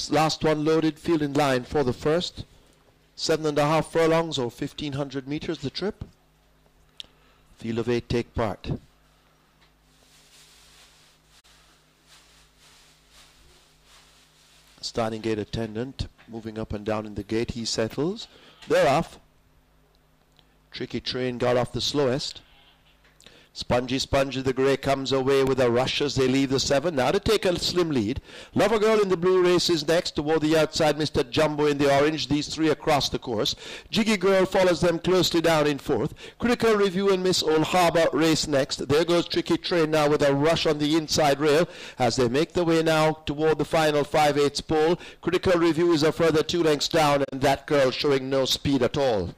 Last one loaded, field in line for the first. 7.5 furlongs or 1,500 meters the trip. Field of 8 take part. Starting gate attendant moving up and down in the gate. He settles. They're off. Tricky Train got off the slowest. Spongy the grey comes away with a rush as they leave the 7. Now to take a slim lead. Lover Girl in the blue races next. Toward the outside, Mr. Jumbo in the orange. These three across the course. Jiggy Girl follows them closely down in 4th. Critical Review and Miss Old Harbour race next. There goes Tricky Train now with a rush on the inside rail as they make their way now toward the final 5/8 pole. Critical Review is a further 2 lengths down, and that girl showing no speed at all.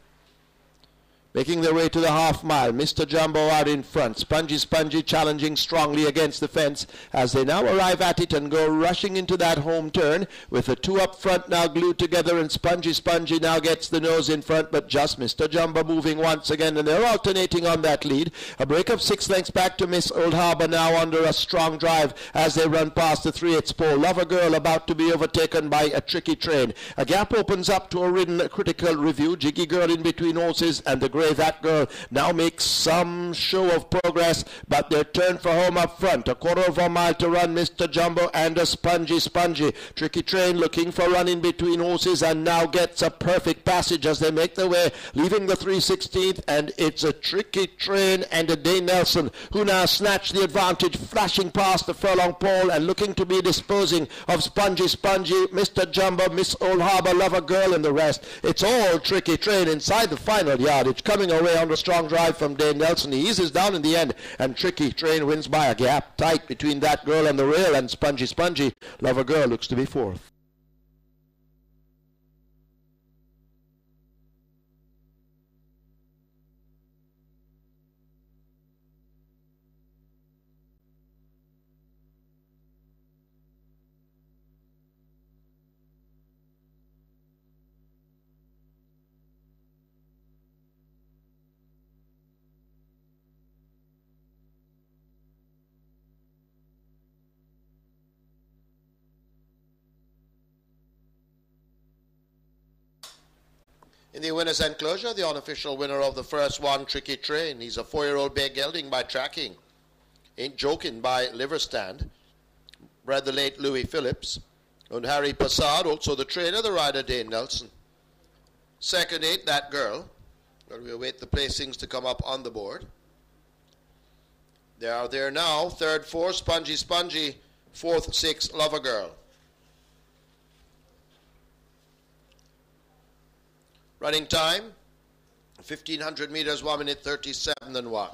Making their way to the half mile, Mr. Jumbo out in front. Spongy challenging strongly against the fence as they now arrive at it and go rushing into that home turn with the 2 up front now glued together, and Spongy now gets the nose in front, but just Mr. Jumbo moving once again, and they're alternating on that lead. A break of 6 lengths back to Miss Old Harbour now under a strong drive as they run past the 3/8 pole. Lover Girl about to be overtaken by a Tricky Train. A gap opens up to a ridden Critical Review. Jiggy Girl in between horses, and the grey that girl now makes some show of progress, but they're turned for home up front. A 1/4 of a mile to run, Mr. Jumbo and a Spongy. Tricky Train looking for run in between horses and now gets a perfect passage as they make their way, leaving the 3/16th, and it's a Tricky Train and a Dane Nelson who now snatch the advantage, flashing past the furlong pole and looking to be disposing of Spongy, Mr. Jumbo, Miss Old Harbour, Lover Girl, and the rest. It's all Tricky Train inside the final yardage, coming away on a strong drive from Dane Nelson. He eases down in the end, and Tricky Train wins by a gap tight between that girl and the rail, and Spongy. Lover Girl looks to be 4th. In the winner's enclosure, the unofficial winner of the first one, Tricky Train. He's a 4-year-old bay gelding by tracking. Ain't Joking by liver stand. Bred the late Louis Phillips. And Harry Passard, also the trainer, the rider Dane Nelson. Second 8, that girl. But we await the placings to come up on the board. They are there now. Third 4, Spongy. 4th 6, Lover Girl. Running time, 1,500 meters, 1 minute 37 and 1.